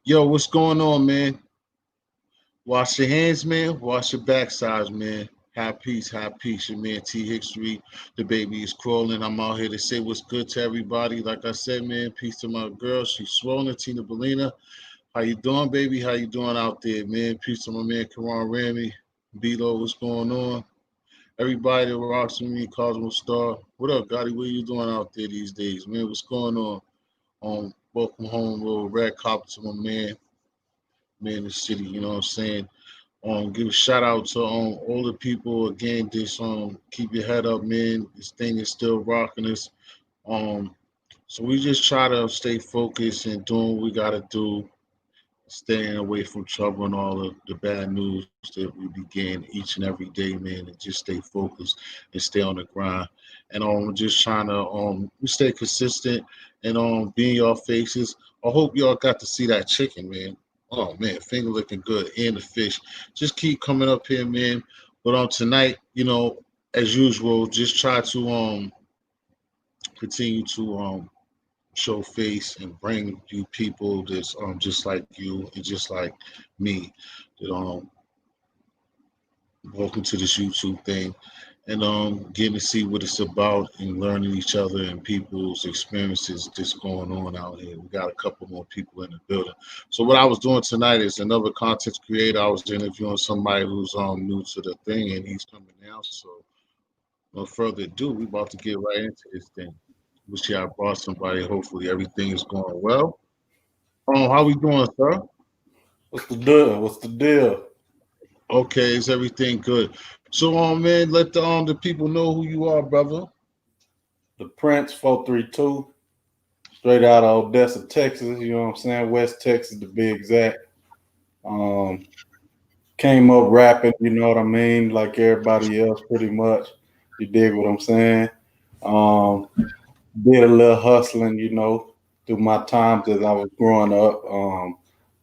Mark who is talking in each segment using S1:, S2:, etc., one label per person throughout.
S1: Yo, what's going on, man? Wash your hands, man. Wash your backsides, man. Have peace, have peace. Your man T History. The baby is crawling. I'm out here to say what's good to everybody. Like I said, man, peace to my girl. She's swollen, Tina Bellina. How you doing, baby? How you doing out there, man? Peace to my man Karan Rami. B-Lo, what's going on? Everybody that rocks with me, Cosmo Star. What up, Gotti? What you doing out there these days, man? What's going on? Welcome home, little red carpet to my man in the city, you know what I'm saying? Give a shout out to all the people again. This keep your head up, man. This thing is still rocking us. Um, so we just try to stay focused and doing what we gotta do, staying away from trouble and all of the bad news that we begin each and every day, man, and just stay focused and stay on the grind. And just trying to we stay consistent and be in y'all faces. I hope y'all got to see that chicken, man. Oh man, finger looking good and the fish. Just keep coming up here, man. But tonight, as usual, just try to continue to show face and bring you people that's just like you and just like me that welcome to this YouTube thing and getting to see what it's about and learning each other and people's experiences that's going on out here. We got a couple more people in the building. So what I was doing tonight is another content creator. I was interviewing somebody who's new to the thing and he's coming now. So no further ado, we about to get right into this thing. Wish I brought somebody. Hopefully everything is going well. How we doing, sir?
S2: What's the deal? What's the deal?
S1: Okay, is everything good? So, man, let the people know who you are, brother.
S2: The Prince432, straight out of Odessa, Texas. You know what I'm saying? West Texas to be exact. Came up rapping, you know what I mean? Like everybody else, pretty much. You dig what I'm saying? Did a little hustling, through my times as I was growing up.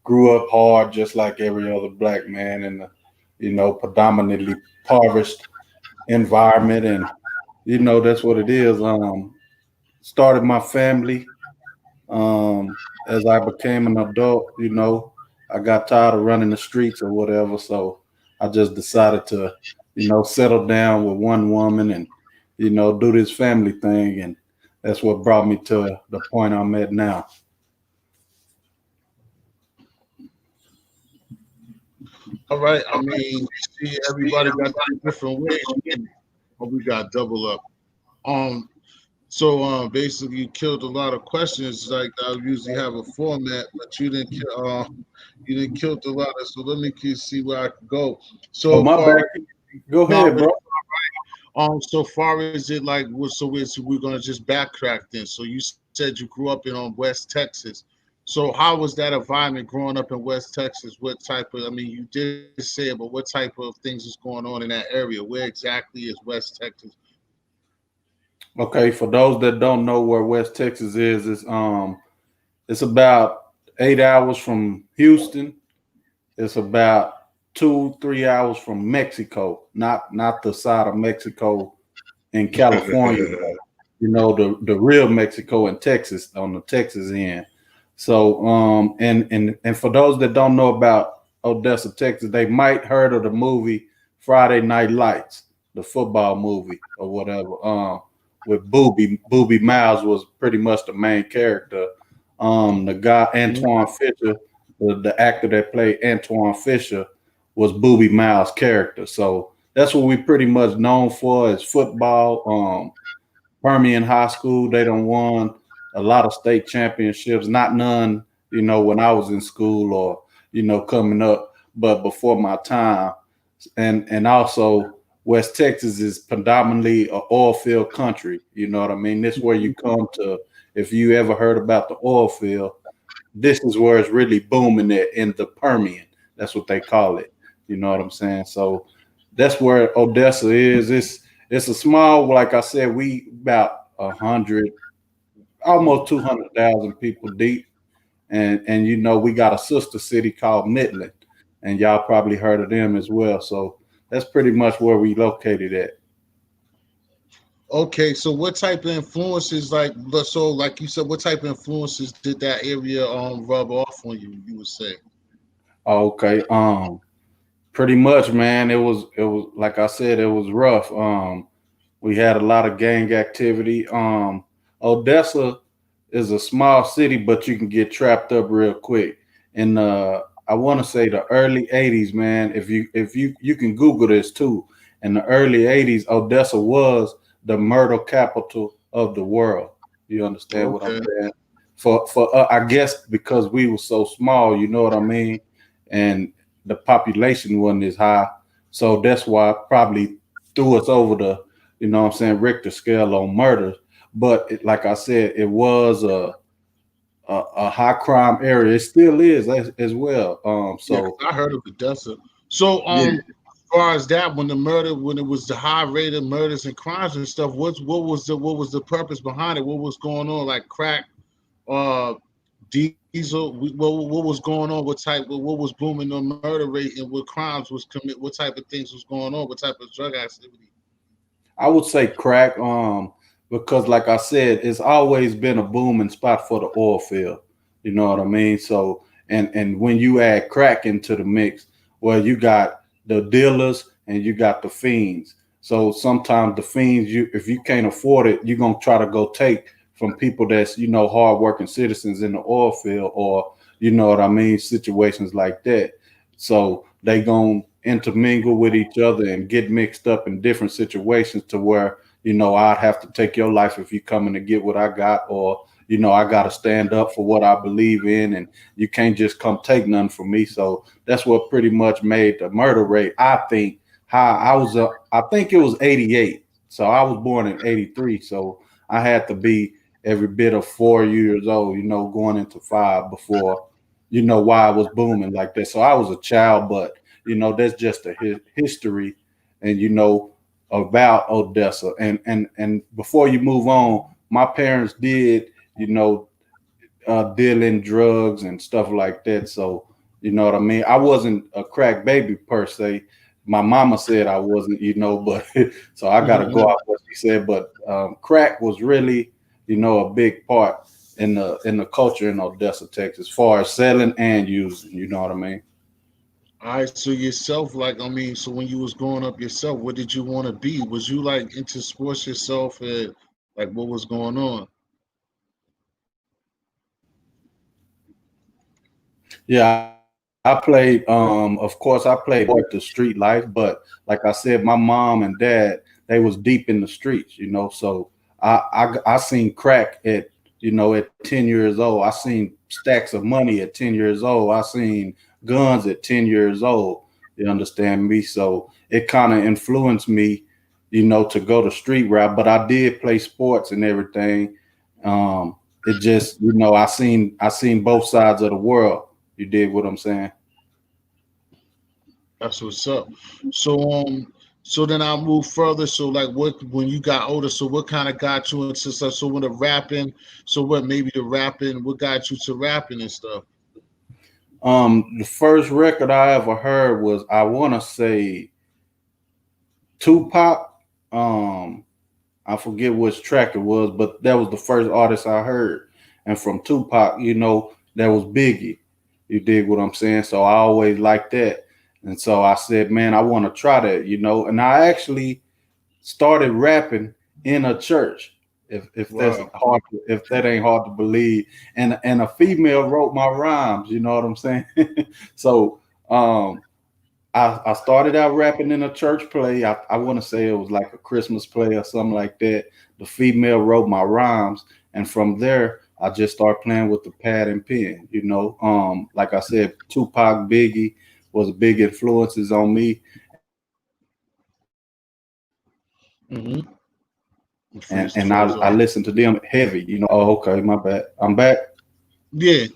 S2: Grew up hard, just like every other black man in the, predominantly impoverished environment, and that's what it is. Started my family. As I became an adult, I got tired of running the streets or whatever, so I just decided to, settle down with one woman and, do this family thing, and that's what brought me to the point I'm at now.
S1: All right. I mean, see, everybody got different ways. We got double up. Um, so basically, you killed a lot of questions. Like I usually have a format, but you didn't kill. You didn't kill a lot of. So let me see where I can go.
S2: Oh,
S1: So
S2: my
S1: far,
S2: bad. Go ahead, bro.
S1: so far as it like, we're gonna just backtrack then. So you said you grew up in West Texas. So how was that environment growing up in West Texas? What type of, I mean, you did say it, but what type of things is going on in that area? Where exactly is West Texas?
S2: Okay, for those that don't know where West Texas is, it's about 8 hours from Houston. It's about 2-3 hours from Mexico, not the side of Mexico in California, the real Mexico in Texas, on the Texas end. So and for those that don't know about Odessa, Texas, they might heard of the movie Friday Night Lights, the football movie or whatever. With Booby Miles was pretty much the main character. The guy Antoine Fisher, the actor that played Antoine Fisher, was Booby Miles' character. So that's what we pretty much known for is football. Permian High School, they done won a lot of state championships, not none, when I was in school or, coming up, but before my time. And also West Texas is predominantly an oil field country. You know what I mean? This is where you come to, if you ever heard about the oil field, this is where it's really booming in the Permian. That's what they call it. You know what I'm saying? So that's where Odessa is. It's a small, like I said, we about 100, almost 200,000 people deep. And we got a sister city called Midland, and y'all probably heard of them as well. So that's pretty much where we located at.
S1: Okay, so what type of influences, so like you said, what type of influences did that area rub off on you? You would say.
S2: Okay. Pretty much, man. It was like I said, it was rough. We had a lot of gang activity. Odessa is a small city, but you can get trapped up real quick. And I want to say the early '80s, man. If you can Google this too. In the early '80s, Odessa was the murder capital of the world. You understand what I'm
S1: Okay.
S2: saying? For I guess because we were so small, you know what I mean, and the population wasn't as high, so that's why it probably threw us over the, you know what I'm saying, Richter scale on murders. But like I said, it was a high crime area. It still is as well.
S1: Yeah, 'cause
S2: So
S1: I heard of Odessa. So,
S2: yeah,
S1: as far as that, when it was the high rate of murders and crimes and stuff, what was the purpose behind it? What was going on? Like crack, uh, diesel. What was going on? What was booming on murder rate and what crimes was commit? What type of things was going on? What type of drug activity?
S2: I would say crack, because like I said, it's always been a booming spot for the oil field. You know what I mean? So and when you add crack into the mix, well, you got the dealers and you got the fiends. So sometimes the fiends, you if you can't afford it, you're gonna try to go take from people that's, hardworking citizens in the oil field, or you know what I mean, situations like that. So they gonna intermingle with each other and get mixed up in different situations to where, I'd have to take your life if you coming to get what I got, or I got to stand up for what I believe in, and you can't just come take none from me. So that's what pretty much made the murder rate, I think. How I was, I think it was 88. So I was born in 83. So I had to be every bit of 4 years old, going into five before, why it was booming like that. So I was a child, but that's just a history, and about Odessa. And before you move on, my parents did, you know, deal in drugs and stuff like that. So you know what I mean. I wasn't a crack baby per se. My mama said I wasn't, but so I got to go
S1: Mhm.
S2: out what she said. But crack was really, a big part in the culture in Odessa, Texas, as far as selling and using. You know what I mean.
S1: All right, so yourself, so when you was growing up yourself, what did you want to be? Was you like into sports yourself, and like what was going on?
S2: Yeah, I played. Of course, I played the street life, but like I said, my mom and dad, they was deep in the streets, So I seen crack at 10 years old. I seen stacks of money at 10 years old. I seen guns at 10 years old. You understand me? So it kind of influenced me, to go the street route. But I did play sports and everything. It just, I seen both sides of the world. You dig what I'm saying?
S1: That's what's up. So so then I'll move further. So like what when you got older, so what kind of got you into stuff? So when the rapping, so what maybe the rapping, what got you to rapping and stuff?
S2: The first record I ever heard was, I want to say, Tupac. Um, I forget which track it was, but that was the first artist I heard. And from Tupac, that was Biggie. You dig what I'm saying? So I always liked that. And so I said, man, I want to try that. And I actually started rapping in a church. If that's
S1: Wow.
S2: hard, if that ain't hard to believe, and a female wrote my rhymes. You know what I'm saying? So um, I started out rapping in a church play. I want to say it was like a Christmas play or something like that. The female wrote my rhymes, and from there I just started playing with the pad and pen. Like I said, Tupac, Biggie was big influences on me,
S1: Mm-hmm.
S2: and I listened to them heavy. Oh, okay, my bad. I'm back.
S1: Yeah,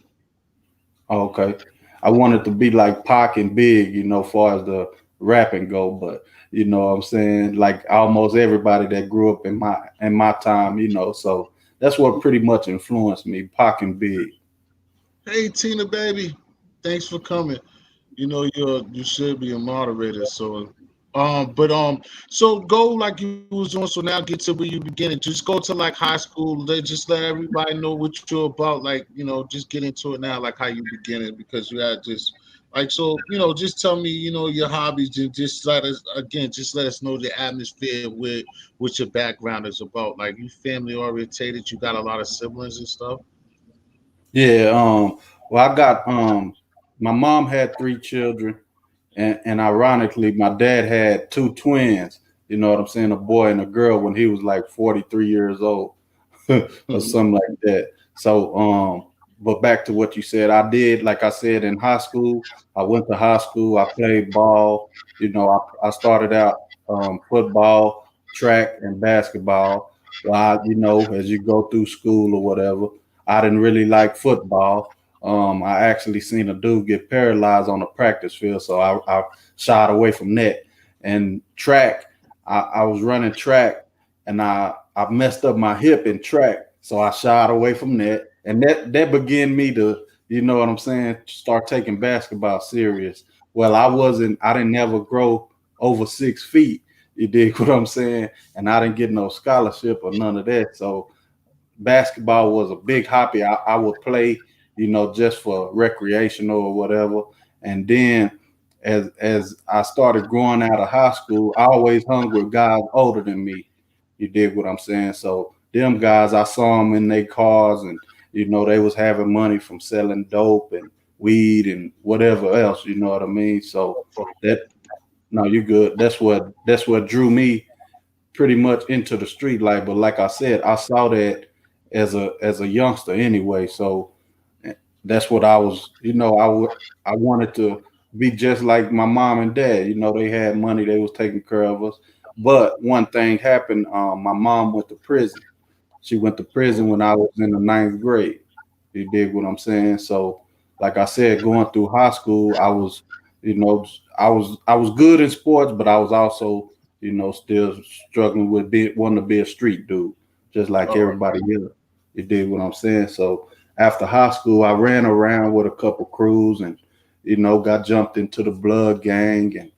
S2: Oh, okay. I wanted to be like Pac and Big, far as the rapping go, but you know what I'm saying, like almost everybody that grew up in my time, so that's what pretty much influenced me, Pac and Big.
S1: hey Tina baby, thanks for coming. You should be a moderator, so So go like you was doing. So now get to where you beginning. Just go to like high school. Just let everybody know what you're about. Like just get into it now, like how you beginning, because you had just like so. Just tell me, your hobbies. And just let us again. Just let us know the atmosphere with what your background is about. Like you family orientated. You got a lot of siblings and stuff.
S2: Yeah. Well, I got my mom had 3 children, and ironically, my dad had 2 twins. You know what I'm saying? A boy and a girl when he was like 43 years old, or something like that. So, but back to what you said, I did, like I said, in high school. I went to high school. I played ball. I started out football, track, and basketball. Well, as you go through school or whatever, I didn't really like football. I actually seen a dude get paralyzed on the practice field, so I shied away from that. And track, I was running track, and I messed up my hip in track, so I shied away from that. And that began me to, you know what I'm saying, start taking basketball serious. Well, I didn't ever grow over 6 feet. You dig what I'm saying? And I didn't get no scholarship or none of that. So basketball was a big hobby. I would play, just for recreational or whatever. And then as I started growing out of high school, I always hung with guys older than me. You dig what I'm saying? So them guys, I saw them in their cars, and they was having money from selling dope and weed and whatever else. You know what I mean? So that no, you good. That's what drew me pretty much into the street life. But like I said, I saw that as a youngster anyway. So that's what I was. I wanted to be just like my mom and dad. They had money, they was taking care of us. But one thing happened. My mom went to prison. She went to prison when I was in the ninth grade. You dig what I'm saying? So, like I said, going through high school, you know, I was good in sports, but I was also, still struggling with wanting to be a street dude, just like
S1: Oh,
S2: everybody else. You dig what I'm saying? So after high school, I ran around with a couple crews, and got jumped into the blood gang, and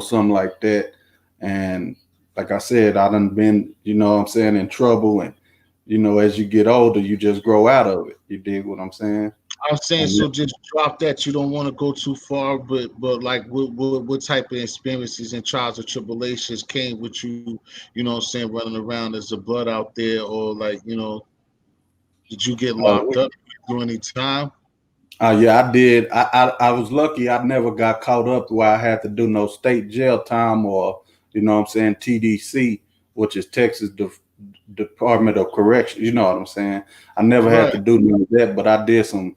S2: something like that. And like I said, I done been, what I'm saying, in trouble. And, as you get older, you just grow out of it. You dig what I'm saying?
S1: I'm saying
S2: And
S1: so. Just drop that. You don't want to go too far, but like, what type of experiences and trials or tribulations came with you? You know what I'm saying, running around as a blood out there, or like, did you get locked
S2: uh,
S1: up during any time?
S2: yeah, I did. I was lucky. I never got caught up where I had to do no state jail time or, what I'm saying, TDC, which is Texas Department of Correction. You know what I'm saying? I never had
S1: Right.
S2: to do none of that, but I did some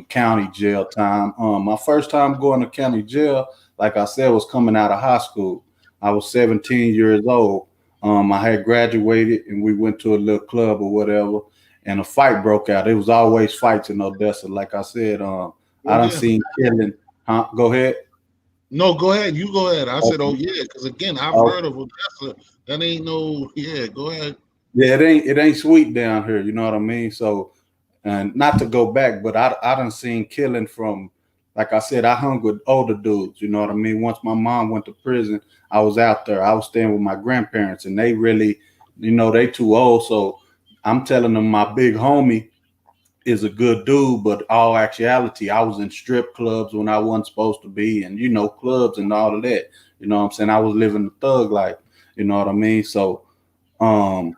S2: county jail time. My first time going to county jail, like I said, was coming out of high school. I was 17 years old. I had graduated, and we went to a little club or whatever, and a fight broke out. It was always fights in Odessa. Like I said,
S1: Oh
S2: I done
S1: yeah.
S2: seen killing. Huh? Go ahead.
S1: No, go ahead. You go ahead. I said, oh
S2: Okay.
S1: yeah, because again, I've heard
S2: Okay.
S1: of Odessa. That ain't no. Yeah, go ahead.
S2: Yeah, it ain't sweet down here. You know what I mean? So, and not to go back, but I done seen killing from, like I said, I hung with older dudes. You know what I mean? Once my mom went to prison, I was out there. I was staying with my grandparents, and they really, they too old. So I'm telling them my big homie is a good dude, but all actuality, I was in strip clubs when I wasn't supposed to be, and clubs and all of that. You know what I'm saying? I was living the thug life. You know what I mean? So, um,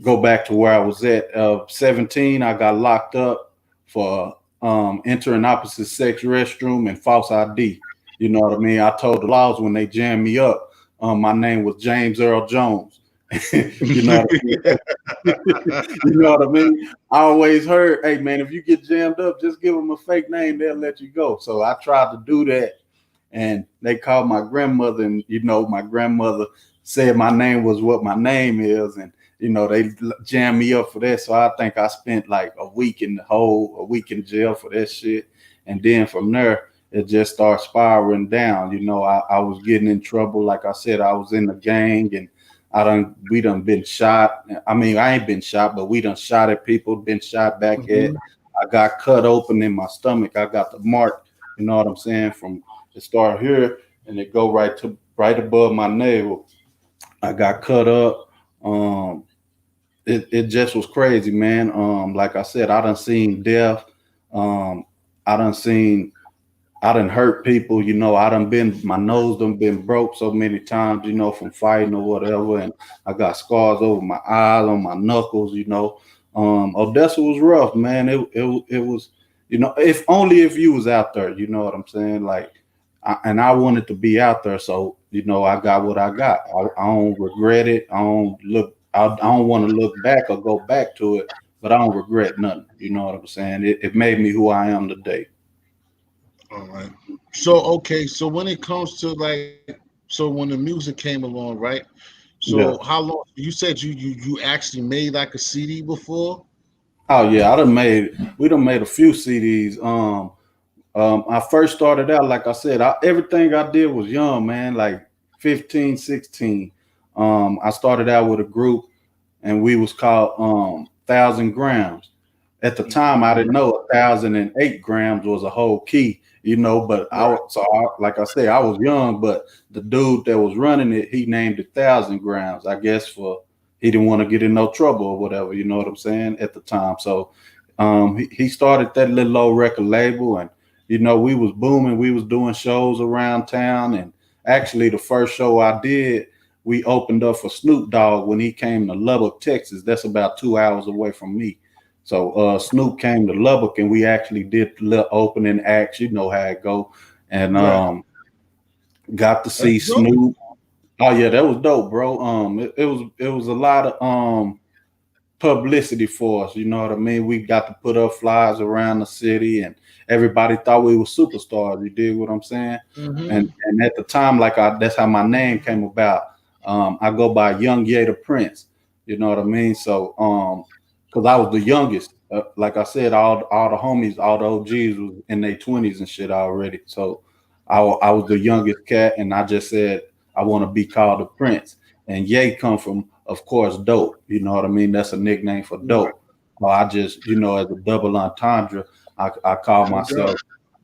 S2: go back to where I was at. 17, I got locked up for entering opposite sex restroom and false ID. You know what I mean? I told the laws when they jammed me up. My name was James Earl Jones. you know what I mean? You know what I mean? I always heard, hey man, if you get jammed up, just give them a fake name, they'll let you go. So I tried to do that, and they called my grandmother, and my grandmother said my name was what my name is, and they jammed me up for that. So I think I spent like a week in jail for that shit. And then from there, it just started spiraling down. I was getting in trouble. Like I said, I was in the gang, and we done been shot. I mean, I ain't been shot, but we done shot at people, been shot back at.
S1: Mhm.
S2: I got cut open in my stomach. I got the mark, you know what I'm saying, from it started here, and it go right above my navel. I got cut up. Um, it just was crazy, man. Like I said, I done seen death. Um, I done seen I done hurt people, I done been my nose done been broke so many times, from fighting or whatever, and I got scars over my eyes, on my knuckles. Odessa was rough, man. It was, if only if you was out there, you know what I'm saying? Like, and I wanted to be out there, so I got what I got. I don't regret it. I don't want to look back or go back to it, but I don't regret nothing. You know what I'm saying? It made me who I am today.
S1: All right. So okay, so when it comes to like, so when the music came along, right? So
S2: Yeah.
S1: how long? You said you actually made like a CD before?
S2: Oh yeah, we done made a few CDs. I first started out, like I said, everything I did was young, man, like 15, 16. I started out with a group, and we was called 1,000 grams. At the time, I didn't know 1,008 grams was a whole key, but
S1: Right.
S2: like I said, I was young, but the dude that was running it, he named it 1,000 grams, I guess, for he didn't want to get in no trouble or whatever, you know what I'm saying, at the time. So he started that little old record label, and we was booming. We was doing shows around town, and actually the first show I did, we opened up for Snoop Dogg when he came to Lubbock, Texas. That's about 2 hours away from me. So Snoop came to Lubbock, and we actually did the little opening acts. You know how it go, and
S1: Right.
S2: got to
S1: That's
S2: see
S1: dope.
S2: Snoop. Oh yeah, that was dope, bro. It was a lot of publicity for us. You know what I mean? We got to put up flyers around the city, and everybody thought we were superstars. You dig what I'm saying? And
S1: Mm-hmm.
S2: and at the time, that's how my name came about. I go by Young Ye the Prince. You know what I mean? So because I was the youngest. Like I said, all the homies, all the OGs was in their 20s and shit already. So I was the youngest cat, and I just said I want to be called the Prince. And Ye come from, of course, dope. You know what I mean? That's a nickname for
S1: Right.
S2: dope. So I just, as a double entendre, I call
S1: No doubt.
S2: myself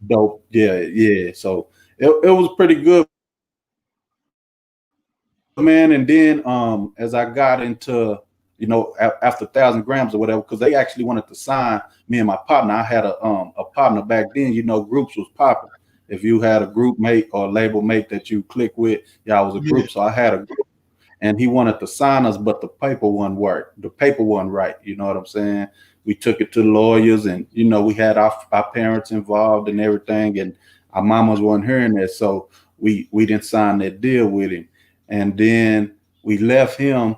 S2: dope. Yeah, yeah. So it was pretty good, man. And then as I got into, after 1,000 grams or whatever, because they actually wanted to sign me and my partner. I had a partner back then. Groups was popping. If you had a group mate or label mate that you click with, yeah, I was a
S1: Yeah.
S2: group. So I had a group, and he wanted to sign us, but the paper wasn't work. The paper wasn't right. You know what I'm saying? We took it to lawyers, and we had our parents involved and everything, and our mamas weren't hearing that, so we didn't sign that deal with him. And then we left him.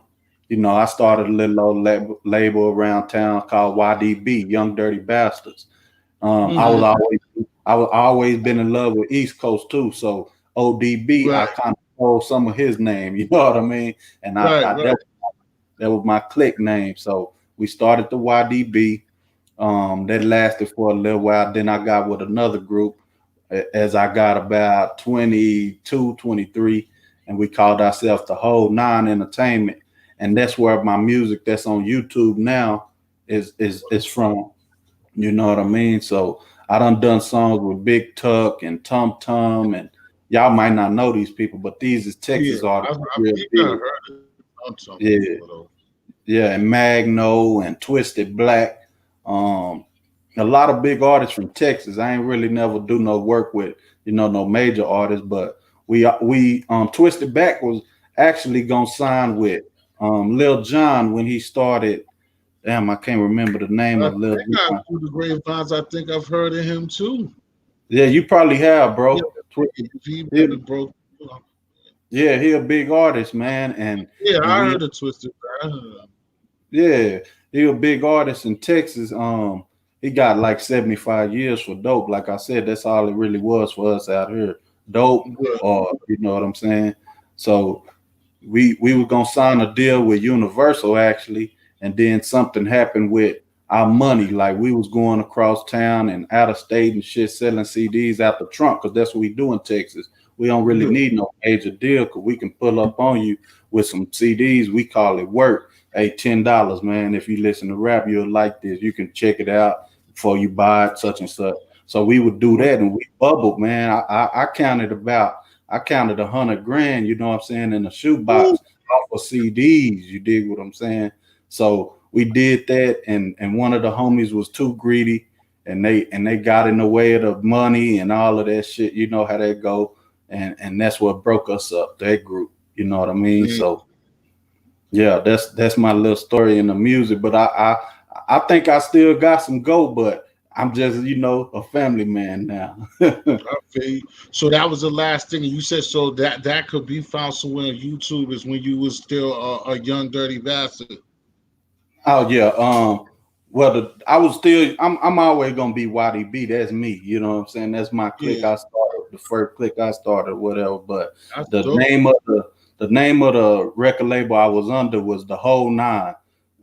S2: I started a little old label around town called YDB, Young Dirty Bastards. I was
S1: Mm-hmm.
S2: always I was always been in love with East Coast too. So ODB,
S1: Right.
S2: I kind of stole some of his name. You know what I mean? And
S1: Right. Right.
S2: that was my clique name. So we started the YDB. That lasted for a little while. Then I got with another group as I got about 22, 23, and we called ourselves the Whole Nine Entertainment. And that's where my music that's on YouTube now is from. You know what I mean? So I done songs with Big Tuck and Tum Tum, and y'all might not know these people, but these is
S1: Yeah.
S2: Texas artists
S1: I
S2: real
S1: think I
S2: big.
S1: heard it on some
S2: Yeah,
S1: before though.
S2: yeah, and Magno and Twisted Black. Um, a lot of big artists from Texas. I ain't really never do no work with, no major artists, but we Twisted Black was actually gonna sign with Lil Jon when he started. Damn, I can't remember the name
S1: I
S2: of Lil
S1: think I
S2: Jon.
S1: through the grapevines. I think I've heard of him too.
S2: Yeah, you probably have,
S1: Yeah.
S2: bro.
S1: He
S2: He,
S1: probably broke.
S2: yeah, he a big artist, man,
S1: Yeah,
S2: and
S1: I
S2: we
S1: heard of Twisted. I heard of him.
S2: yeah, he a big artist in Texas. He got like 75 years for dope. Like I said, that's all it really was for us out here. Dope,
S1: Right.
S2: or you know what I'm saying? So we were gonna sign a deal with Universal actually, and then something happened with our money. Like we was going across town and out of state and shit, selling CDs out the trunk because that's what we do in Texas. We don't really
S1: Yeah.
S2: need no major deal because we can pull up on you with some CDs. We call it work. Hey, $10, man. If you listen to rap, you'll like this. You can check it out before you buy it, such and such. So we would do that, and we bubbled, man. I counted about I counted 100 grand, you know what I'm saying, in a shoebox
S1: Woo.
S2: off of CDs. You dig what I'm saying? So we did that, and one of the homies was too greedy, and they got in the way of the money and all of that shit. You know how that go, and that's what broke us up, that group. You know what I mean?
S1: Man,
S2: So yeah, that's my little story in the music. But I think I still got some go, but I'm just, a family man now.
S1: I feel you. So that was the last thing you said. So that could be found somewhere on YouTube is when you was still a young dirty bastard.
S2: Oh yeah. Well, I was still. I'm always gonna be YDB. That's me. You know what I'm saying? That's my clique.
S1: Yeah,
S2: I started the first clique I started, whatever. But
S1: that's
S2: the
S1: dope.
S2: name of the record label I was under was the Whole Nine,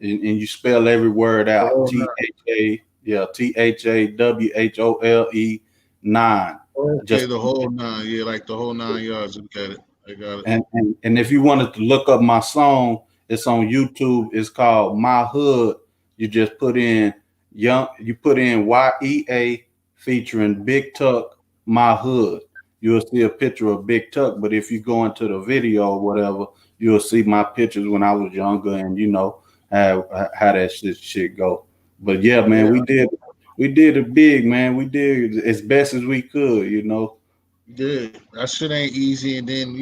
S2: and you spell every word out.
S1: Oh,
S2: THA. Yeah, THAWHOLE 9.
S1: okay,
S2: Just
S1: the whole nine. Yeah, like the whole 9 yards. I got it. I got it.
S2: and if you wanted to look up my song, it's on YouTube. It's called My Hood. You just put in YEA featuring Big Tuck, My Hood. You'll see a picture of Big Tuck, but if you go into the video or whatever, you'll see my pictures when I was younger, and how that shit go. But yeah, man,
S1: Yeah,
S2: we did it big, man. We did as best as we could.
S1: yeah. That shit ain't easy. And then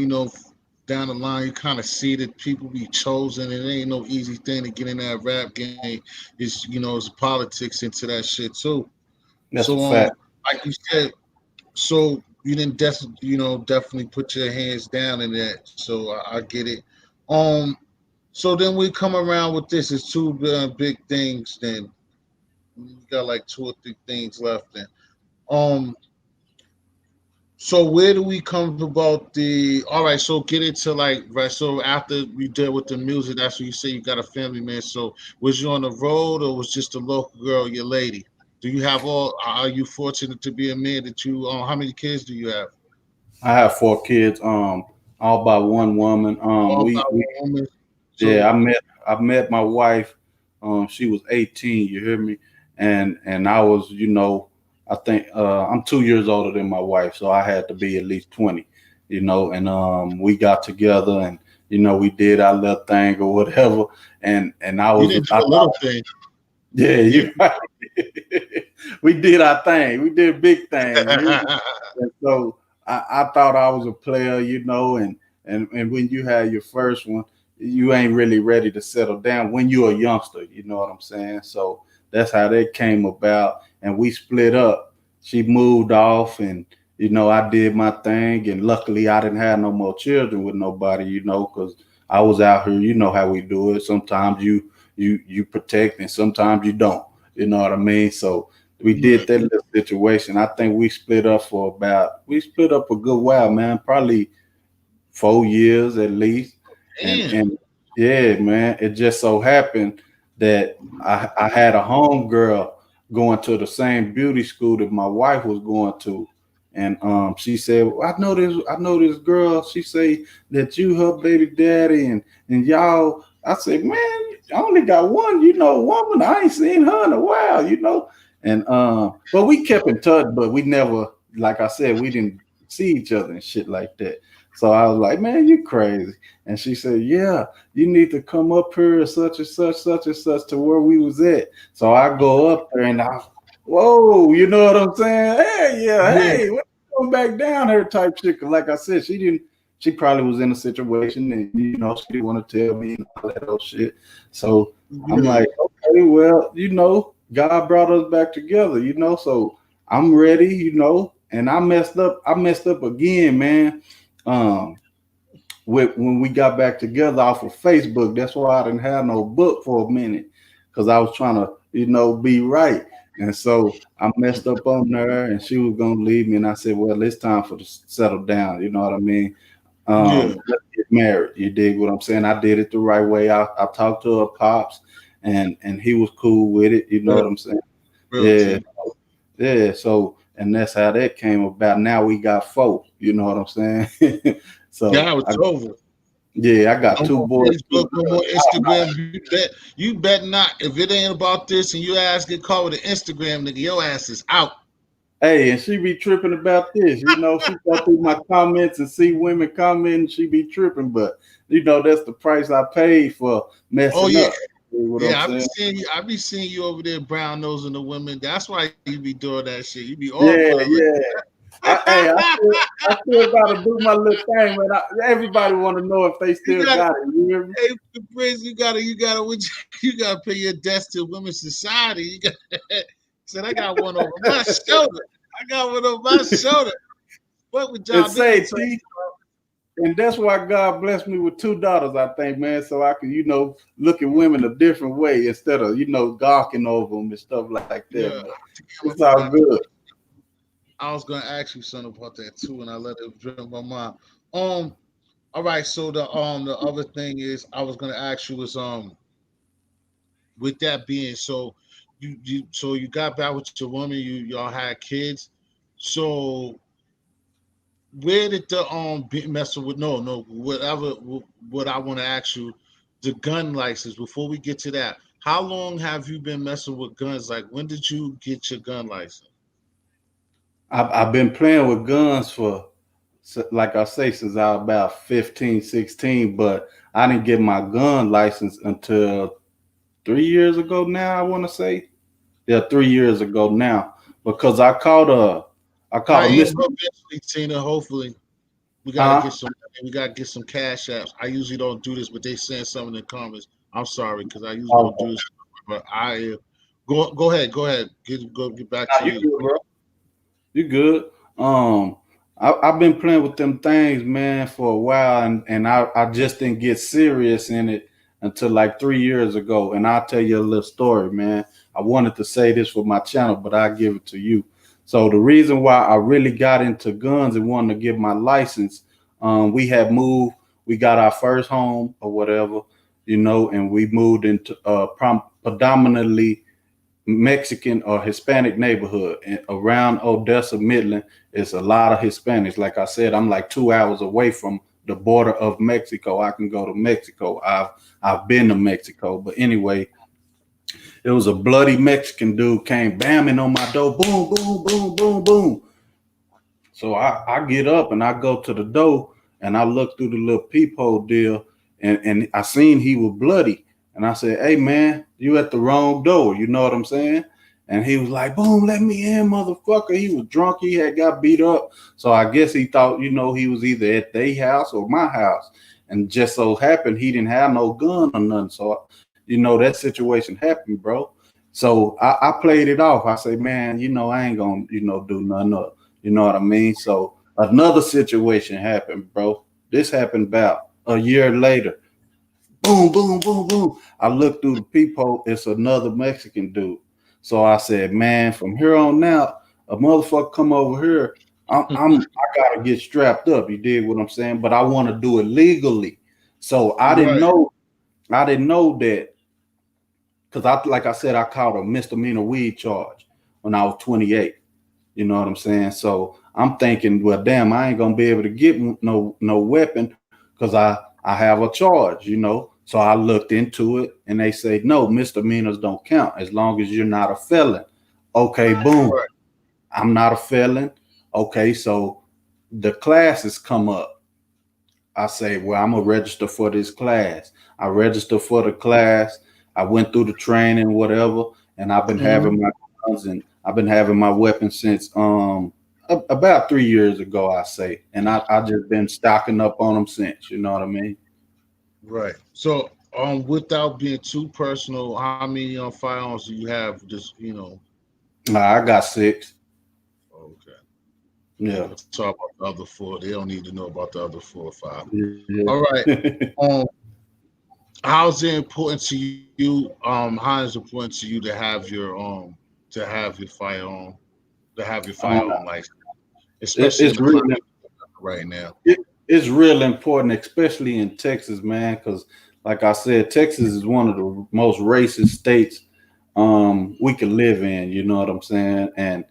S1: down the line, you kind of see that people be chosen, and it ain't no easy thing to get in that rap game. It's politics into that shit too.
S2: That's a
S1: So
S2: fact.
S1: like you said, so you didn't definitely put your hands down in that. So I get it. Um, so then we come around with this. It's two big things. Then we got like two or three things left. Then um, so where do we come about the? All right, so get into like right. So after we did with the music, that's what you say you got a family man. So was you on the road or was just a local girl, your lady? Do you have all? Are you fortunate to be a man that you? How many kids do you have?
S2: I have 4 kids, all by one woman.
S1: All by one woman.
S2: Yeah,
S1: So
S2: I met my wife. She was 18. You hear me? And I was, I think I'm 2 years older than my wife, so I had to be at least 20. And we got together, and we did our little thing or whatever. And I
S1: you
S2: was,
S1: didn't do
S2: I
S1: a little
S2: thought,
S1: thing.
S2: yeah,
S1: Yeah.
S2: you right. We did our thing. We did big things. And so I thought I was a player, and when you had your first one, you ain't really ready to settle down when you're a youngster, you know what I'm saying? So that's how that came about. And we split up. She moved off, and I did my thing, and luckily I didn't have no more children with nobody, because I was out here, you know how we do it. Sometimes you protect, and sometimes you don't. You know what I mean? So we did
S1: Right.
S2: that little situation. I think we split up a good while, man. Probably 4 years at least.
S1: Damn.
S2: And yeah, man, it just so happened that I had a home girl going to the same beauty school that my wife was going to. And she said, well, I know this girl. She say that you her baby daddy, and y'all. I said, man, I only got one, woman. I ain't seen her in a while. And but we kept in touch, but we never, like I said, we didn't see each other and shit like that. So I was like, man, you crazy. And she said, yeah, you need to come up here such and such to where we was at. So I go up there, and whoa, you know what I'm saying? Hey, yeah,
S1: Yeah.
S2: hey, what going back down here type shit. 'Cause like I said, she probably was in a situation, and she didn't want to tell me and all that old shit. So I'm
S1: Yeah.
S2: like, okay, well, God brought us back together, so I'm ready, and I messed up again, man. Um, when we got back together off of Facebook. That's why I didn't have no book for a minute, because I was trying to, be right. And so I messed up on her, and she was gonna leave me. And I said, well, it's time for to settle down. You know what I mean?
S1: Yeah.
S2: Let's get married. You dig what I'm saying? I did it the right way. I talked to her pops, and he was cool with it. You know
S1: Real,
S2: what I'm saying?
S1: real
S2: Yeah,
S1: G.
S2: yeah. So, and that's how that came about. Now we got 4. You know what I'm saying? So
S1: Yeah, it's over.
S2: I got
S1: No
S2: 2
S1: more
S2: boys, 2
S1: Facebook, no
S2: girls.
S1: more Instagram. You bet not. If it ain't about this and your ass get caught with an Instagram, nigga, your ass is out.
S2: Hey, and she be tripping about this. You know, she go through my comments and see women commenting. She be tripping, but you know that's the price I paid for
S1: Oh
S2: messing
S1: yeah,
S2: up. You know what I'm
S1: yeah.
S2: saying?
S1: I be seeing you over there brown nosing the women. That's why you be doing that shit. You be all for
S2: Yeah,
S1: the
S2: yeah. Hey, I still got to do my little thing, man. Everybody want to know if they
S1: you
S2: still
S1: got
S2: got it. You hear me?
S1: hey Prince, you gotta pay your debts to women's society. You got said I got one over my shoulder. I got one over my shoulder. What would
S2: And
S1: y'all niggas
S2: say,
S1: talk
S2: T,
S1: about?
S2: and that's why God blessed me with two daughters, I think, man, so I can, look at women a different way instead of, gawking over them and stuff like that.
S1: Yeah,
S2: But
S1: damn, I
S2: it's all
S1: forgot.
S2: good.
S1: I was gonna ask you something about that too, and I let it drip my mind. Um, all right. So the other thing is, I was gonna ask you is with that being so, you got back with your woman, y'all had kids, so where did the messing with no whatever what I want to ask you, the gun license before we get to that. How long have you been messing with guns? Like when did you get your gun license?
S2: I've been playing with guns for, like I say, since I was about 15, 16, but I didn't get my gun license until 3 years ago now, I want to say. Yeah, 3 years ago now, because I
S1: I
S2: caught a
S1: am
S2: mis
S1: eventually, Tina. Hopefully, we gotta
S2: huh?
S1: get some. We gotta get some cash apps. I usually don't do this, but they saying something in the comments. I'm sorry because I usually don't do
S2: Okay.
S1: this, but I go ahead, go ahead. Get back to
S2: Nah, you
S1: you.
S2: good, bro. You good. I've been playing with them things, man, for a while, and I just didn't get serious in it until like 3 years ago. And I'll tell you a little story, man. I wanted to say this for my channel, but I'll give it to you. So the reason why I really got into guns and wanted to get my license, we had moved, we got our first home or whatever, and we moved into predominantly Mexican or Hispanic neighborhood. And around Odessa, Midland, it's a lot of Hispanics. Like I said, I'm like 2 hours away from the border of Mexico. I can go to Mexico. I've been to Mexico. But anyway, it was a bloody Mexican dude came bamming on my door. Boom, boom, boom, boom, boom. So I get up and I go to the door and I look through the little peephole deal and I seen he was bloody. And I said, hey man, you at the wrong door. You know what I'm saying? And he was like, boom, let me in, motherfucker. He was drunk. He had got beat up. So I guess he thought, he was either at their house or my house. And just so happened he didn't have no gun or nothing. So, that situation happened, bro. So I played it off. I say, man, I ain't gonna, do nothing up. You know what I mean? So another situation happened, bro. This happened about a year later. Boom, boom, boom, boom. I looked through the peephole. It's another Mexican dude. So I said, man, from here on out, a motherfucker come over here. I gotta get strapped up. You dig what I'm saying? But I want to do it legally. So
S1: Right.
S2: I didn't know that because like I said, I caught a misdemeanor weed charge when I was 28. You know what I'm saying? So I'm thinking, well, damn, I ain't gonna be able to get no weapon because I have a charge. So I looked into it and they say no, misdemeanors don't count as long as you're not a felon. Okay, boom.
S1: Right.
S2: I'm not a felon. Okay, so the classes come up. I say, well, I'm gonna register for this class. I register for the class. I went through the training, whatever, and I've been
S1: Mhm.
S2: having my guns and I've been having my weapons since about 3 years ago, I say, and I just been stocking up on them since. You know what I mean?
S1: Right. So, without being too personal, how many firearms do you have? Just
S2: I got six.
S1: okay. We ain't
S2: Yeah,
S1: gonna talk about the other four. They don't need to know about the other 4 or 5.
S2: yeah.
S1: All right. Um, how's it important to you? How is it important to you to have your firearm
S2: uh,
S1: license, especially in
S2: it's
S1: the climate
S2: really
S1: right now.
S2: it's real important, especially in Texas, man, because like I said, Texas is one of the most racist states we can live in. You know what I'm saying? And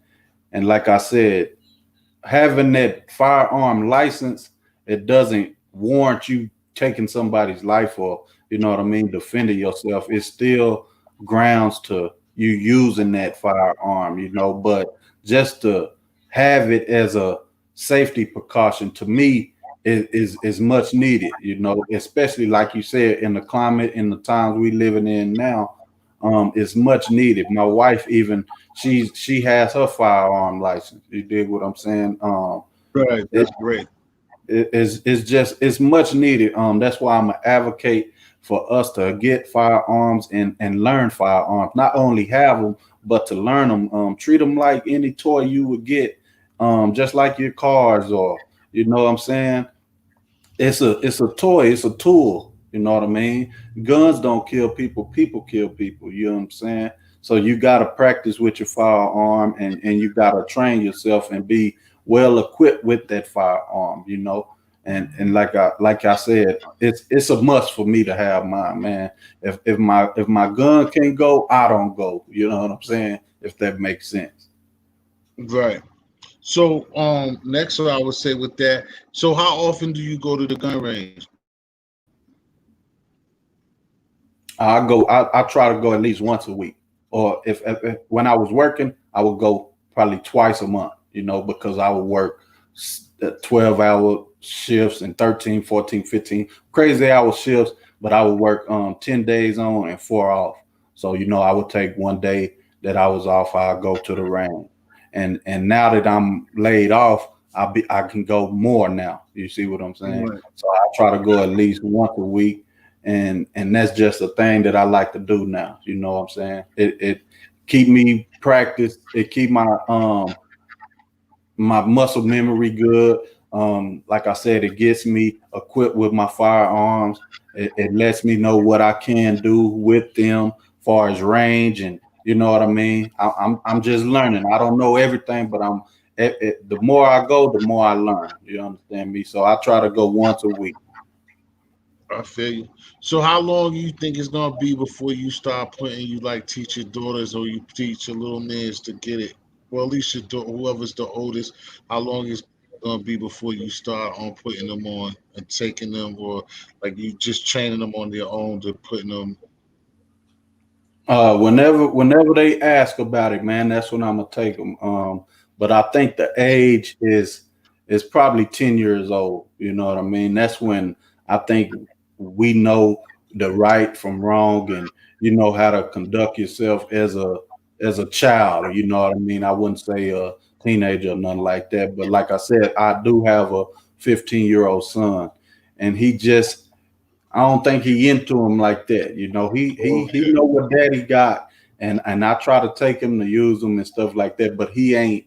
S2: like I said, having that firearm license, it doesn't warrant you taking somebody's life or defending yourself. It's still grounds to you using that firearm. But just to have it as a safety precaution, to me, is much needed, especially like you said, in the climate, in the times we living in now. Is much needed. My wife, even, she has her firearm license. You dig what I'm saying?
S1: Right.
S2: it,
S1: That's great.
S2: it's much needed. That's why I'm an advocate for us to get firearms and learn firearms. Not only have them, but to learn them. Treat them like any toy you would get, just like your cars, or you know what I'm saying. It's a toy, it's a tool. You know what I mean? Guns don't kill people, people kill people. You know what I'm saying? So you got to practice with your firearm, and you got to train yourself and be well equipped with that firearm. And like I said, it's a must for me to have mine, man. If my gun can go, I don't go. You know what I'm saying? If that makes sense.
S1: Right. So next I would say with that. So how often do you go to the gun range?
S2: I try to go at least once a week, or if when I was working, I would go probably twice a month. Because I would work 12-hour shifts and 13, 14, 15 crazy hour shifts, but I would work 10 days on and 4 off. So I would take one day that I was off, I'll go to the range. And now that I'm laid off, I can go more now. You see what I'm saying?
S1: Right.
S2: So I try to go at least once a week, and that's just a thing that I like to do now. You know what I'm saying? It keep me practice. It keep my muscle memory good. Like I said, it gets me equipped with my firearms. It lets me know what I can do with them, far as range, and you know what I mean. I'm just learning. I don't know everything, but the more I go, the more I learn. You understand me? So I try to go once a week.
S1: I feel you. So how long you think it's gonna be before you start putting you like teach your daughters or you teach your little mans to get it? Well, at least whoever's the oldest, how long is it gonna be before you start on putting them on and taking them, or like you just training them on their own to putting them?
S2: Whenever they ask about it, man, that's when I'm gonna take them. But I think the age is probably 10 years old. You know what I mean? That's when I think we know the right from wrong, and you know how to conduct yourself as a child. You know what I mean? I wouldn't say a teenager or nothing like that, but like I said, I do have a 15-year-old son, and I don't think he into him like that. He
S1: Okay.
S2: know what daddy got, and I try to take him to use them and stuff like that. But he ain't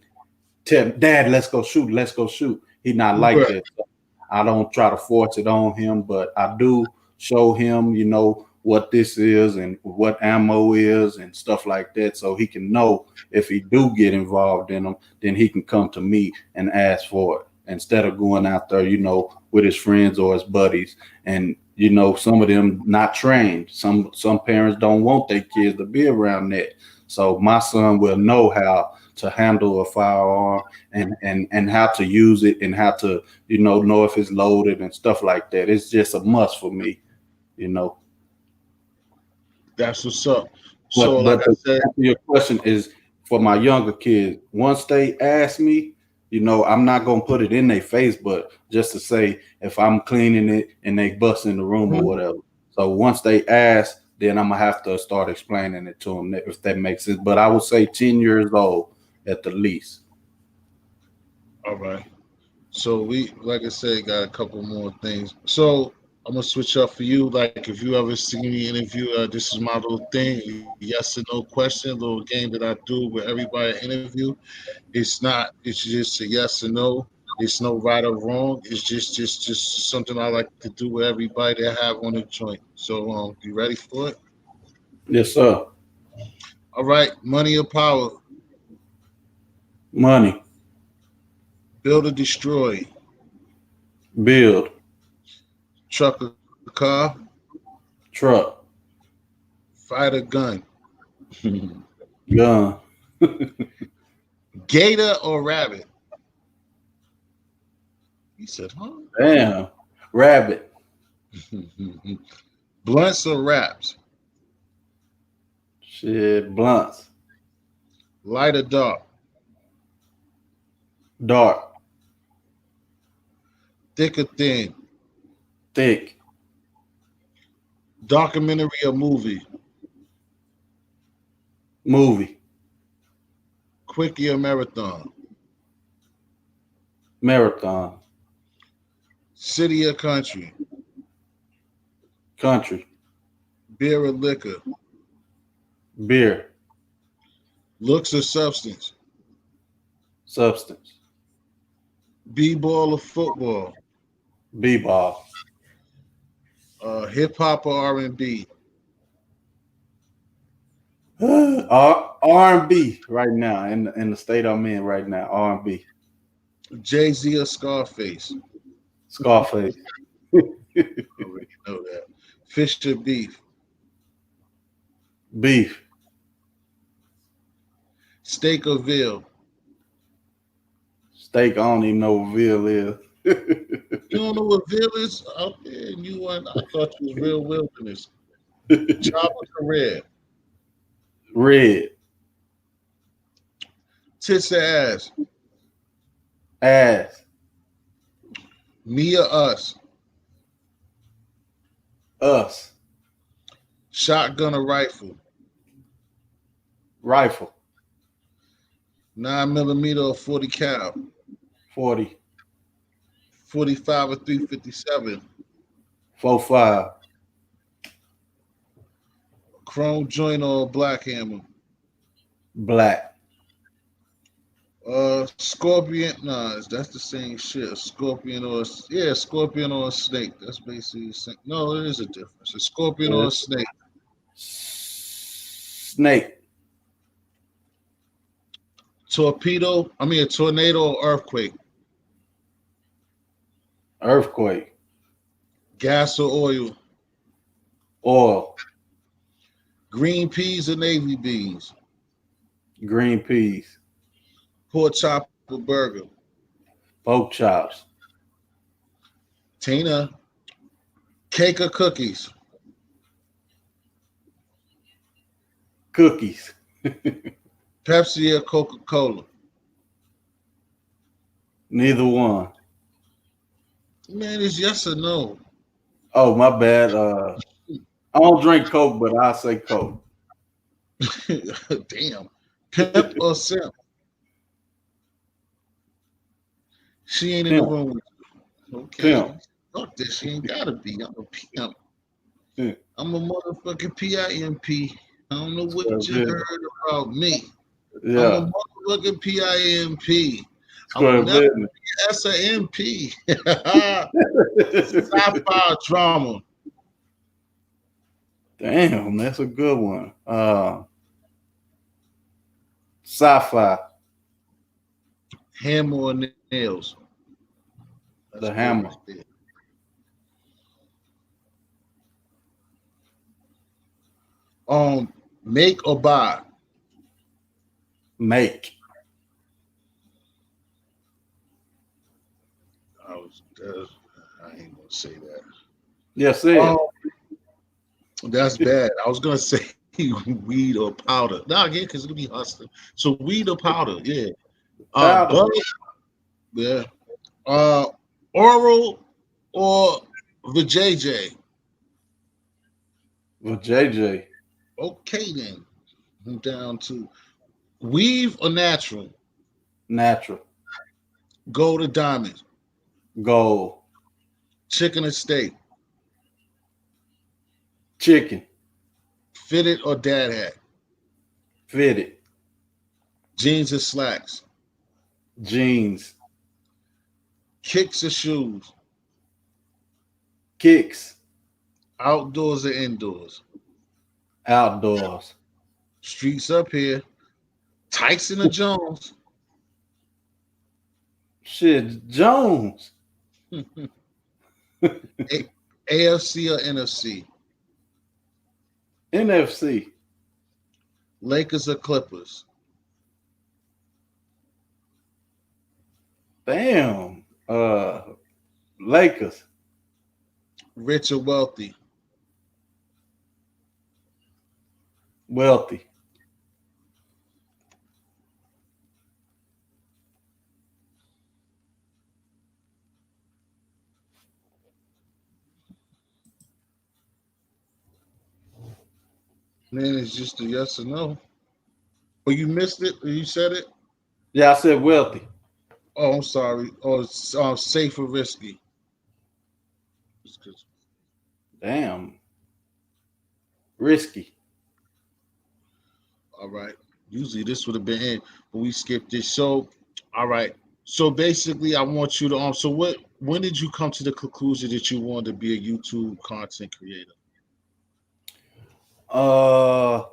S2: tell dad, let's go shoot, let's go shoot. He not like
S1: Right.
S2: that. So I don't try to force it on him, but I do show him, what this is and what ammo is and stuff like that, so he can know if he do get involved in them, then he can come to me and ask for it instead of going out there, with his friends or his buddies. And some of them not trained. Some parents don't want their kids to be around that. So my son will know how to handle a firearm, and how to use it, and how to know if it's loaded and stuff like that. It's just a must for me, you know.
S1: That's what's up. So
S2: But
S1: like
S2: but
S1: I
S2: to
S1: said,
S2: answer your question is, for my younger kids, once they ask me, I'm not gonna put it in their face, but just to say if I'm cleaning it and they bust in the room or
S1: mhm.
S2: whatever. So once they ask, then I'm gonna have to start explaining it to them, if that makes sense. But I would say 10 years old at the least.
S1: All right. So we, like I said, got a couple more things. So I'm gonna switch up for you. Like if you ever see me interview, this is my little thing, yes or no question, little game that I do with everybody I interview. It's not. It's just a yes or no. It's no right or wrong. It's just something I like to do with everybody that have on the joint. So you ready for it?
S2: Yes, sir.
S1: All right. Money or power?
S2: Money,
S1: Build or destroy?
S2: build,
S1: Truck or car?
S2: truck,
S1: Fight or gun?
S2: gun.
S1: Gator or rabbit? He said, huh?
S2: Damn, rabbit,
S1: Blunts or wraps?
S2: shit, blunts,
S1: Light or dark?
S2: Dark.
S1: Thick or thin?
S2: Thick.
S1: Documentary or movie?
S2: Movie.
S1: Quickie or marathon?
S2: Marathon.
S1: City or country?
S2: Country.
S1: Beer or liquor?
S2: Beer.
S1: Looks or substance?
S2: Substance.
S1: B-ball or football?
S2: B-ball.
S1: Hip hop or R&B?
S2: R&B right now in the state I'm in right now. R&B.
S1: Jay-Z or Scarface?
S2: Scarface.
S1: Already know that. Fish or beef?
S2: Beef.
S1: Steak or veal?
S2: Steak. I don't even know what veal is.
S1: You don't know what veal is? Out there, and you weren't. I thought you was real wilderness. Chocolate or red?
S2: Red.
S1: Tits or ass?
S2: Ass.
S1: Me or us?
S2: Us.
S1: Shotgun or rifle?
S2: Rifle.
S1: 9mm or 40 cal?
S2: 40.
S1: 45 or 357?
S2: 45.
S1: Chrome joint or black hammer?
S2: Black.
S1: Scorpion. Nah, that's the same shit. A scorpion or scorpion or a snake. That's basically the same. No, there is a difference. A scorpion or a snake?
S2: Snake.
S1: A tornado or earthquake?
S2: Earthquake.
S1: Gas or oil?
S2: Oil.
S1: Green peas or navy beans?
S2: Green peas.
S1: Pork chop or burger?
S2: Pork chops.
S1: Tina, cake or cookies?
S2: Cookies.
S1: Pepsi or Coca-Cola?
S2: Neither one.
S1: Man, it's yes or no.
S2: Oh, my bad. I don't drink Coke, but I say Coke.
S1: Damn. Pimp or simp? She ain't in the room with you. Okay.
S2: Pimp.
S1: Fuck this. She ain't gotta be. I'm a pimp.
S2: Yeah.
S1: I'm a motherfucking PIMP. I don't know what you heard about me.
S2: Yeah.
S1: I'm a motherfucking PIMP.
S2: Square
S1: I'm never
S2: business.
S1: SMP. Sci-fi drama.
S2: Damn, that's a good one. Sci-fi.
S1: Hammer or nails? That's
S2: The hammer.
S1: right there. Make or buy?
S2: Make.
S1: I ain't gonna say that.
S2: Yes, it.
S1: That's bad. I was gonna say weed or powder. No, again, because it'll be hustling. So weed or powder, yeah.
S2: Powder.
S1: Bud, yeah. Oral or vajayjay?
S2: With JJ.
S1: Okay then. I'm down to weave or natural?
S2: Natural.
S1: Gold or diamond?
S2: Gold.
S1: Chicken or steak?
S2: Chicken.
S1: Fitted or dad hat?
S2: Fitted.
S1: Jeans or slacks?
S2: Jeans.
S1: Kicks or shoes?
S2: Kicks.
S1: Outdoors or indoors?
S2: Outdoors.
S1: Streets up here. Tyson or Jones?
S2: Shit, Jones.
S1: AFC or NFC?
S2: NFC.
S1: Lakers or Clippers?
S2: Damn. Lakers.
S1: Rich or wealthy?
S2: Wealthy.
S1: Man, it's just a yes or no. Oh, you missed it? Or you said it?
S2: Yeah, I said wealthy.
S1: Oh, I'm sorry. Oh, it's safe or risky. It's 'cause-
S2: Damn, risky.
S1: all right. Usually this would have been in, but we skipped it. So, all right. So basically, I want you to So what? When did you come to the conclusion that you wanted to be a YouTube content creator?
S2: Uh,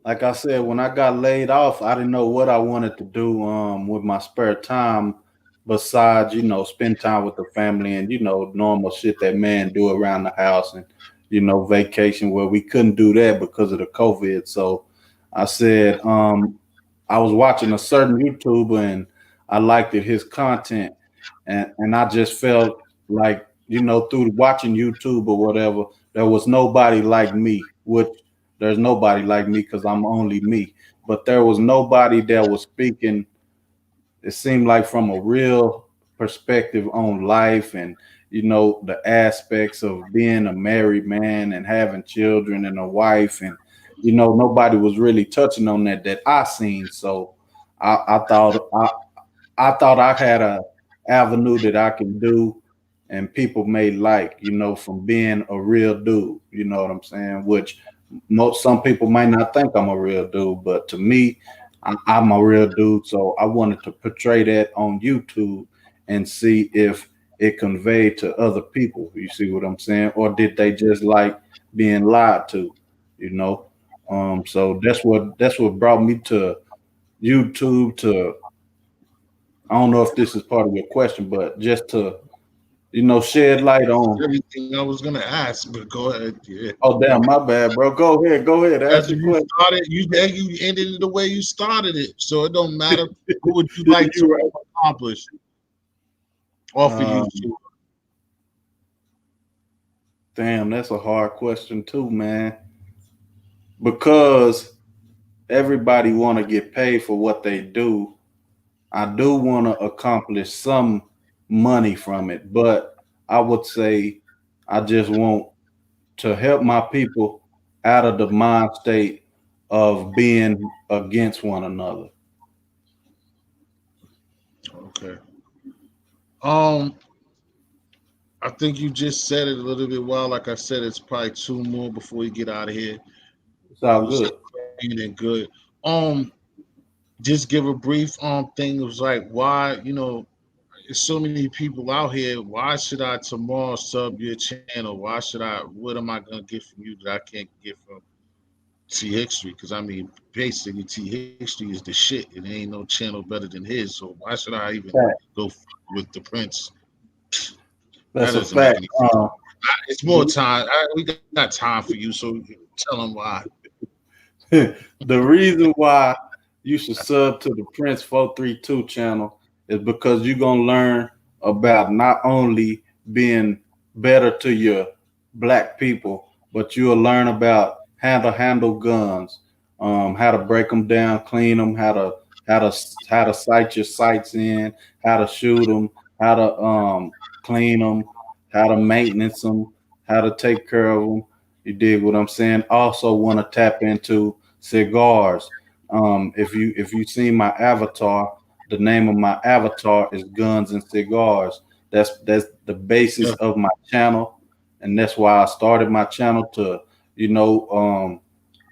S2: like I said, when I got laid off, I didn't know what I wanted to do with my spare time besides, spend time with the family and, normal shit that men do around the house and, vacation where we couldn't do that because of the COVID. So I said, I was watching a certain YouTuber and I liked his content and I just felt like, through watching YouTube or whatever, there was nobody like me, which there's nobody like me because I'm only me. But there was nobody that was speaking, it seemed like from a real perspective on life and, the aspects of being a married man and having children and a wife. And, nobody was really touching on that I seen. So I thought I thought I had a avenue that I can do and people may like, from being a real dude, you know what I'm saying? Which some people might not think I'm a real dude, but to me, I'm a real dude. So I wanted to portray that on YouTube and see if it conveyed to other people. You see what I'm saying? Or did they just like being lied to, you know? So that's what brought me to YouTube to I don't know if this is part of your question, but just to shed light on.
S1: Everything I was gonna ask, but go ahead. Yeah.
S2: Oh damn, my bad, bro. Go ahead, ask
S1: As
S2: your
S1: you
S2: question.
S1: started, you ended it the way you started it. So it don't matter. What would you like to
S2: You right.
S1: accomplish off of
S2: Um,
S1: YouTube?
S2: Damn, that's a hard question too, man. Because everybody want to get paid for what they do. I do want to accomplish some money from it, but I would say I just want to help my people out of the mind state of being against one another.
S1: Okay. Um, I think you just said it a little bit while. Like I said, it's probably two more before we get out of here.
S2: It's all
S1: It was
S2: good.
S1: clean and good. Um, just give a brief thing. It was like why there's so many people out here. Why should I tomorrow sub your channel? Why should I? What am I gonna get from you that I can't get from T History? Because I mean, basically, T History is the shit, and there ain't no channel better than his. So why should I even
S2: Fact.
S1: go with the Prince? That
S2: That's a
S1: doesn't make
S2: fact.
S1: any sense. It's more
S2: The,
S1: time. We got time for you, so tell them why.
S2: the reason why you should sub to the Prince432 channel is because you're gonna learn about not only being better to your black people, but you'll learn about how to handle guns, how to break them down, clean them, how to sight your sights in, how to shoot them, how to clean them, how to maintenance them, how to take care of them. You dig what I'm saying? Also want to tap into cigars. If you see my avatar, the name of my avatar is Guns and Cigars. That's the basis
S1: Yeah.
S2: of my channel, and that's why I started my channel to, you know,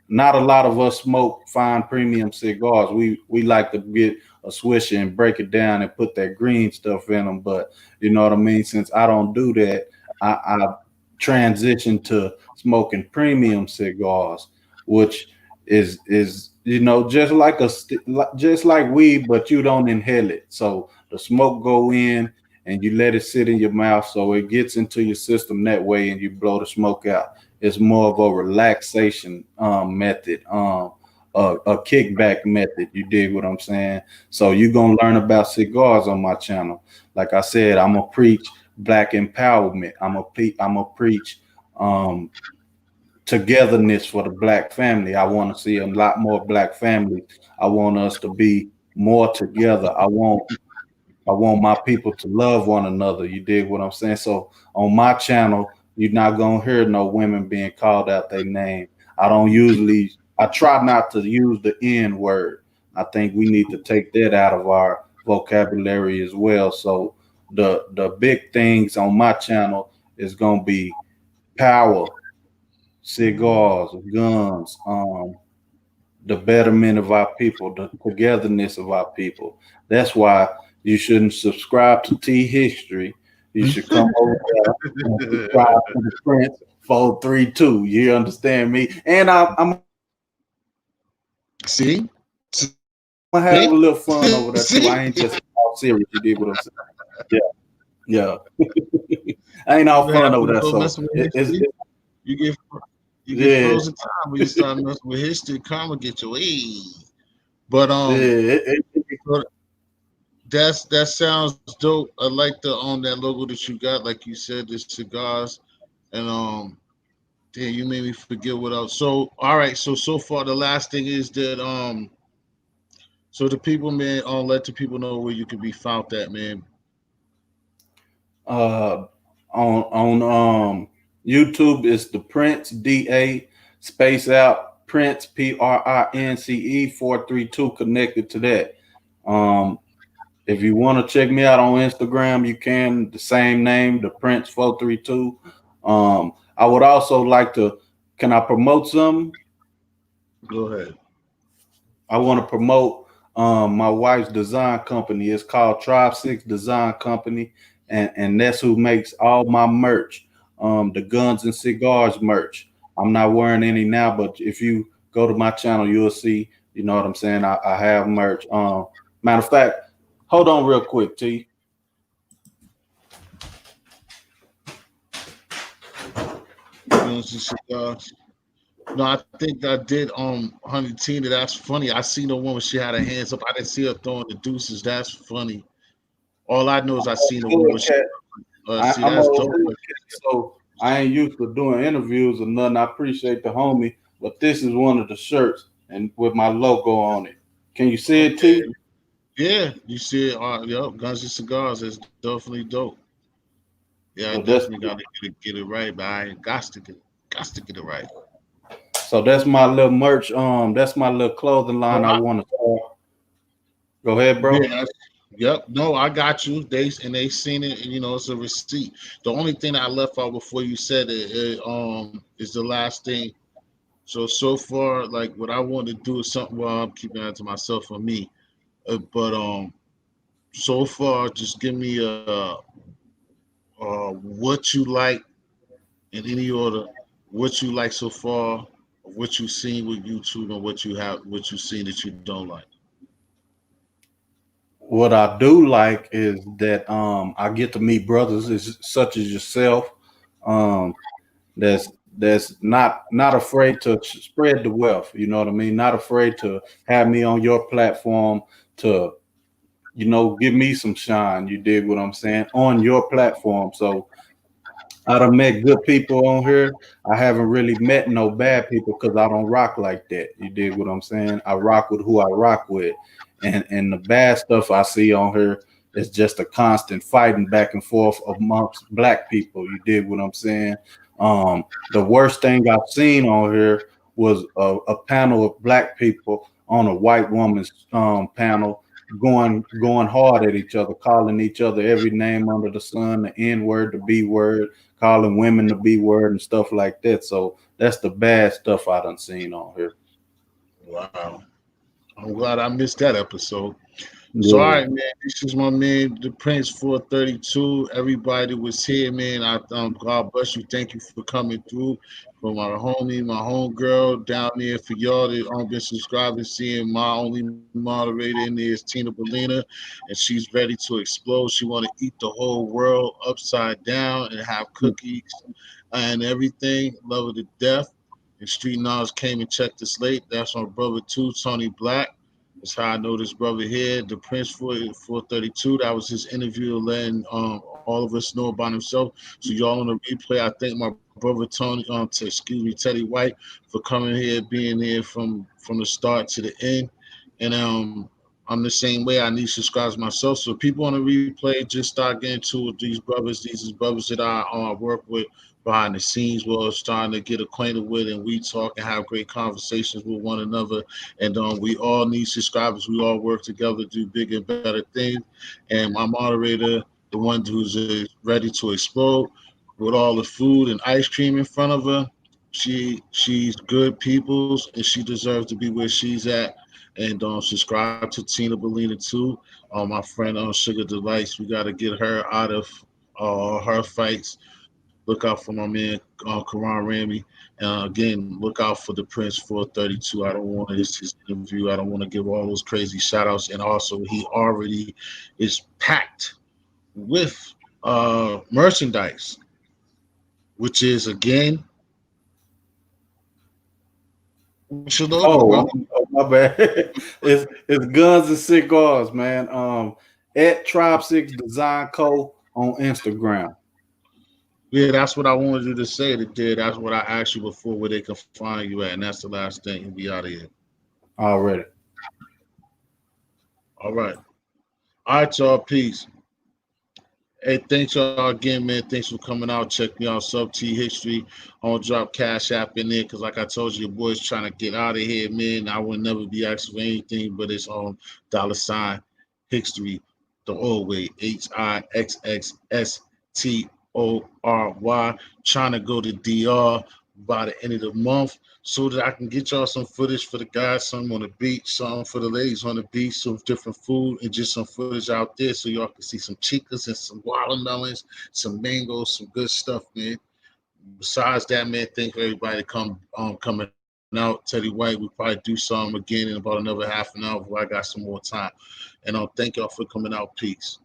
S2: not a lot of us smoke fine premium cigars. We like to get a swisher and break it down and put that green stuff in them. But you know what I mean? Since I don't do that, I transitioned to smoking premium cigars, which is just like just like weed, but you don't inhale it. So the smoke go in and you let it sit in your mouth, so it gets into your system that way, and you blow the smoke out. It's more of a relaxation method, a kickback method. You dig what I'm saying? So you're gonna learn about cigars on my channel. Like I said, I'm gonna preach black empowerment. I'm gonna preach um, togetherness for the black family. I want to see a lot more black families. I want us to be more together. I want my people to love one another. You dig what I'm saying? So on my channel, you're not gonna hear no women being called out their name. I don't usually. I try not to use the N word. I think we need to take that out of our vocabulary as well. So the big things on my channel is gonna be power, cigars, guns, the betterment of our people, the togetherness of our people. That's why you shouldn't subscribe to T History. You should come over there and subscribe to the Prince 432. You understand me? And I'm
S1: See?
S2: gonna have a
S1: See?
S2: little fun over there too. I
S1: See?
S2: ain't just all serious. You did what I'm saying? Yeah, yeah. I ain't all
S1: You have
S2: fun over
S1: to
S2: there.
S1: go
S2: So
S1: messing with history. You get you get
S2: yeah,
S1: frozen time when you start messing with history. Karma get your way. But
S2: yeah.
S1: so that sounds dope. I like the that logo that you got, like you said, the cigars, and damn, you made me forget what else. So all right, so far the last thing is that so the people, man, let the people know where you can be found at, man.
S2: uh on YouTube is the Prince DA space out Prince PRINCE 432 connected to that. Um if you want to check me out on Instagram, you can the same name, the Prince 432. I would also like to can I promote some?
S1: Go ahead.
S2: I want to promote my wife's design company. It's called Tribe Six Design Company, and that's who makes all my merch, the guns and cigars merch. I'm not wearing any now, but if you go to my channel, you'll see. You know what I'm saying? I have merch. Matter of fact, hold on real quick, T.
S1: Guns and cigars. No, I think I did Honey Tina. That's funny. I seen the one where she had her hands up. I didn't see her throwing the deuces. That's funny. All I know is I seen the one where she see
S2: I'm a
S1: that's dope.
S2: hood cat, so I ain't used to doing interviews or nothing. I appreciate the homie, but this is one of the shirts and with my logo on it. Can you see it,
S1: Okay.
S2: T?
S1: Yeah, you see it. Yep, Guns and Cigars is definitely dope. Yeah, I
S2: So
S1: definitely
S2: that's
S1: got to get it right, but I ain't got to get it right.
S2: so that's my little merch. That's my little clothing
S1: No,
S2: line I want to start. Go ahead,
S1: yeah,
S2: bro.
S1: yep. No, I got you. They seen it, and it's a receipt. The only thing I left out before you said it is the last thing. So far, like what I want to do is something. Well, I'm keeping that to myself for me. But so far, just give me what you like in any order. What you like so far, what you've seen with YouTube, and what you've seen that you don't like.
S2: What I do like is that I get to meet brothers such as yourself. Um, that's not afraid to spread the wealth. You know what I mean? Not afraid to have me on your platform to give me some shine. You dig what I'm saying on your platform? So I done met good people on here. I haven't really met no bad people because I don't rock like that. You dig what I'm saying? I rock with who I rock with, and the bad stuff I see on here is just a constant fighting back and forth amongst black people. You dig what I'm saying? The worst thing I've seen on here was a panel of black people on a white woman's panel going hard at each other, calling each other every name under the sun, the N word, the B word, calling women the B word and stuff like that. So that's the bad stuff I done seen on here.
S1: Wow, I'm glad I missed that episode. So, all
S2: Yeah.
S1: right, man. This is my man, the Prince 432. Everybody was here, man. God bless you. Thank you for coming through. For my homie, my homegirl down there, for y'all that been subscribing, seeing my only moderator in there is Tina Belina, and she's ready to explode. She want to eat the whole world upside down and have cookies and everything. Love her to death. And Street Knowledge came and checked the slate. That's my brother too, Tony Black. That's how I know this brother here, the Prince 432. That was his interview, letting all of us know about himself. So y'all on the replay, I thank my brother Tony, Teddy White, for coming here, being here from the start to the end. And I'm the same way. I need subscribers myself. So people on the replay just start getting to these brothers. These is brothers that I work with behind the scenes we're starting to get acquainted with, and we talk and have great conversations with one another. And we all need subscribers. We all work together to do bigger and better things. And my moderator, the one who's ready to explode with all the food and ice cream in front of her, she's good people's, and she deserves to be where she's at. And subscribe to Tina Bellina too. My friend Sugar Delights. We got to get her out of her fights. Look out for my man Karan Rami. Again, look out for the Prince 432. I don't want his interview. I don't want to give all those crazy shout outs. And also, he already is packed with merchandise, which is again, what's your logo, bro?
S2: Oh, my bad. It's guns and cigars, man. At Tribe Six Design Co. on Instagram.
S1: Yeah, that's what I wanted you to say. That did. That's what I asked you before, where they can find you at, and that's the last thing. You'll be out of here.
S2: Already.
S1: All right. All right, y'all. Peace. Hey, thanks y'all again, man. Thanks for coming out. Check me out, Sub T History. I'm gonna drop Cash App in there because, like I told you, your boy's trying to get out of here, man. I would never be asking for anything, but it's on $ History, the old way, HIXXSTORY. Trying to go to DR by the end of the month so that I can get y'all some footage for the guys, some on the beach, some for the ladies on the beach, some different food, and just some footage out there so y'all can see some chicas and some watermelons, some mangoes, some good stuff, man. Besides that, man, thank everybody coming out. Teddy White, we probably do some again in about another half an hour before I got some more time. And thank y'all for coming out. Peace.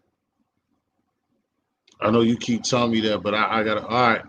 S1: I know you keep telling me that, but I gotta. All right.